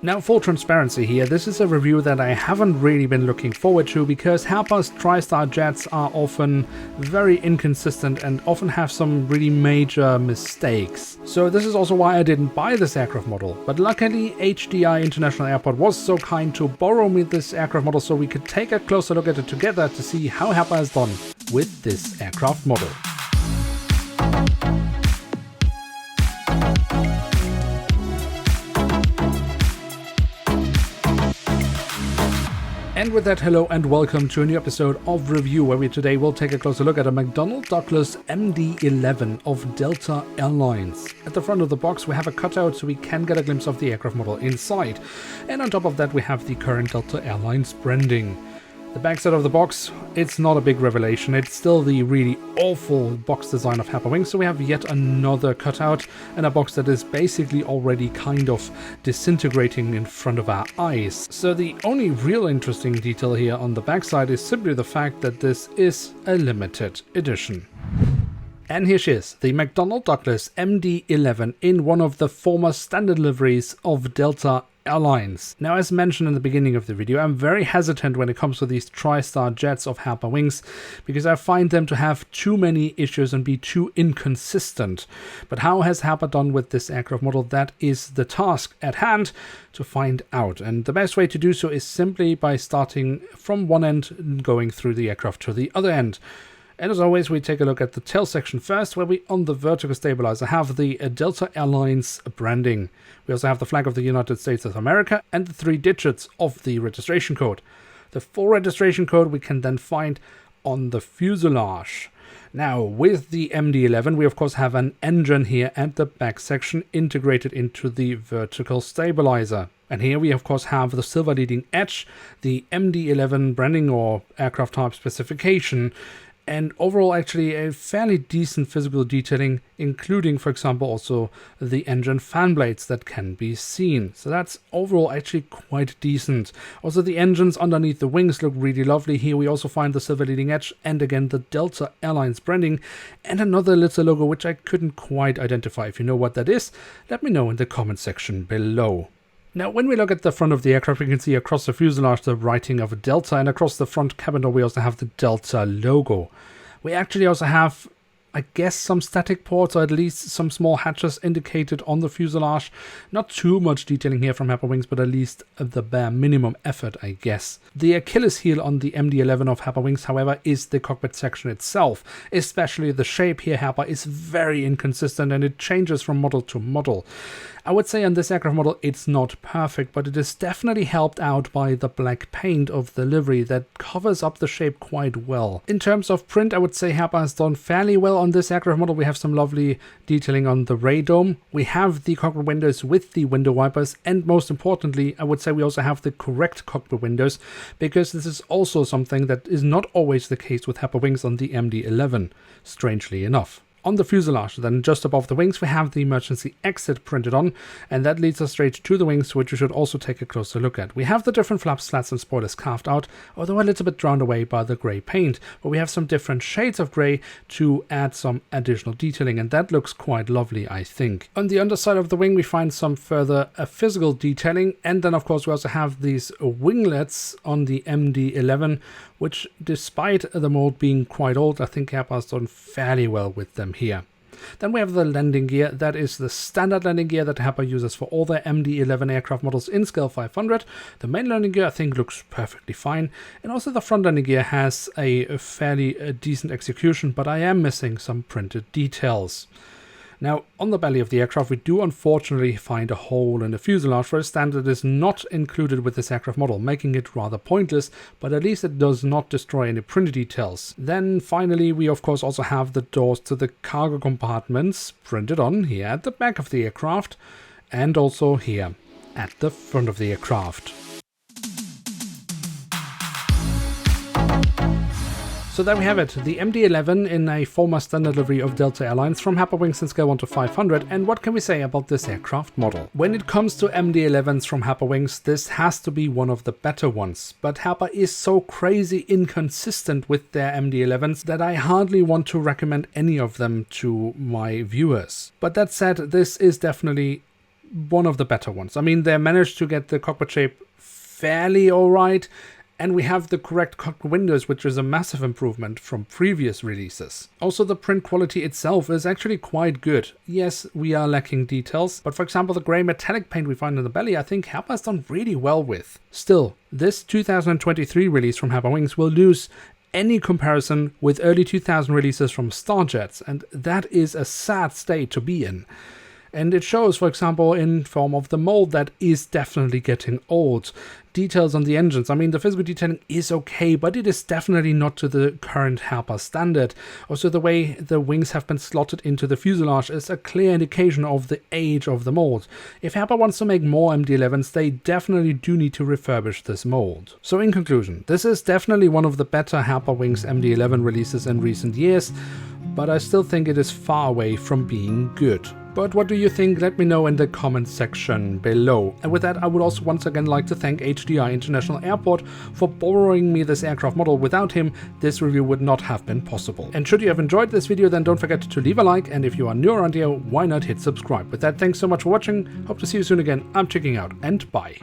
Now, full transparency here, this is a review that I haven't really been looking forward to because Herpa's TriStar jets are often very inconsistent and often have some really major mistakes. So this is also why I didn't buy this aircraft model. But luckily, HDI International Airport was so kind to borrow me this aircraft model so we could take a closer look at it together to see how Herpa has done with this aircraft model. And with that, hello and welcome to a new episode of Review, where we today will take a closer look at a McDonnell Douglas MD-11 of Delta Airlines. At the front of the box we have a cutout so we can get a glimpse of the aircraft model inside. And on top of that we have the current Delta Airlines branding. The backside of the box, it's not a big revelation, it's still the really awful box design of Herpa Wings, so we have yet another cutout and a box that is basically already kind of disintegrating in front of our eyes. So the only real interesting detail here on the backside is simply the fact that this is a limited edition. And here she is, the McDonnell Douglas MD-11 in one of the former standard liveries of Delta Airlines. Now, as mentioned in the beginning of the video, I'm very hesitant when it comes to these TriStar jets of Herpa Wings because I find them to have too many issues and be too inconsistent. But how has Herpa done with this aircraft model? That is the task at hand to find out. And the best way to do so is simply by starting from one end and going through the aircraft to the other end. And as always, we take a look at the tail section first, where we, on the vertical stabilizer, have the Delta Airlines branding. We also have the flag of the United States of America and the 3 digits of the registration code. The full registration code we can then find on the fuselage. Now, with the MD-11, we of course have an engine here and the back section integrated into the vertical stabilizer. And here we of course have the silver leading edge, the MD-11 branding or aircraft type specification, and overall actually a fairly decent physical detailing, including for example also the engine fan blades that can be seen. So that's overall actually quite decent. Also the engines underneath the wings look really lovely. Here we also find the silver leading edge and again the Delta Airlines branding and another little logo which I couldn't quite identify. If you know what that is, let me know in the comment section below. Now, when we look at the front of the aircraft, we can see across the fuselage the writing of Delta, and across the front cabin door we also have the Delta logo. We actually also have, I guess, some static ports, or at least some small hatches indicated on the fuselage. Not too much detailing here from Herpa Wings, but at least the bare minimum effort, I guess. The Achilles heel on the MD-11 of Herpa Wings, however, is the cockpit section itself. Especially the shape here, Herpa, is very inconsistent and it changes from model to model. I would say on this aircraft model it's not perfect, but it is definitely helped out by the black paint of the livery that covers up the shape quite well. In terms of print, I would say Herpa has done fairly well on this aircraft model. We have some lovely detailing on the radome. We have the cockpit windows with the window wipers, and most importantly, I would say we also have the correct cockpit windows, because this is also something that is not always the case with Herpa Wings on the MD-11, strangely enough. On the fuselage, then just above the wings, we have the emergency exit printed on, and that leads us straight to the wings, which we should also take a closer look at. We have the different flaps, slats and spoilers carved out, although a little bit drowned away by the grey paint, but we have some different shades of grey to add some additional detailing, and that looks quite lovely, I think. On the underside of the wing, we find some further physical detailing, and then of course we also have these winglets on the MD-11, which, despite the mold being quite old, I think Herpa has done fairly well with them here. Then we have the landing gear. That is the standard landing gear that Herpa uses for all their MD-11 aircraft models in scale 500. The main landing gear I think looks perfectly fine, and also the front landing gear has a fairly decent execution, but I am missing some printed details. Now, on the belly of the aircraft, we do unfortunately find a hole in the fuselage for a stand that is not included with this aircraft model, making it rather pointless, but at least it does not destroy any printed details. Then finally, we of course also have the doors to the cargo compartments printed on here at the back of the aircraft, and also here at the front of the aircraft. So there we have it, the MD-11 in a former standard livery of Delta Airlines from Herpa Wings in scale 1 to 500, and what can we say about this aircraft model? When it comes to MD-11s from Herpa Wings, this has to be one of the better ones, but Herpa is so crazy inconsistent with their MD-11s that I hardly want to recommend any of them to my viewers. But that said, this is definitely one of the better ones. I mean, they managed to get the cockpit shape fairly alright, and we have the correct cockpit windows, which is a massive improvement from previous releases. Also, the print quality itself is actually quite good. Yes, we are lacking details, but for example, the grey metallic paint we find in the belly, I think Herpa has done really well with. Still, this 2023 release from Herpa Wings will lose any comparison with early 2000 releases from Starjets, and that is a sad state to be in. And it shows, for example, in form of the mold that is definitely getting old. Details on the engines, I mean, the physical detailing is okay, but it is definitely not to the current Herpa standard. Also, the way the wings have been slotted into the fuselage is a clear indication of the age of the mold. If Herpa wants to make more MD-11s, they definitely do need to refurbish this mold. So in conclusion, this is definitely one of the better Herpa Wings MD-11 releases in recent years, but I still think it is far away from being good. But what do you think? Let me know in the comments section below. And with that, I would also once again like to thank HDI International Airport for borrowing me this aircraft model. Without him, this review would not have been possible. And should you have enjoyed this video, then don't forget to leave a like, and if you are new around here, why not hit subscribe? With that, thanks so much for watching, hope to see you soon again, I'm checking out, and bye.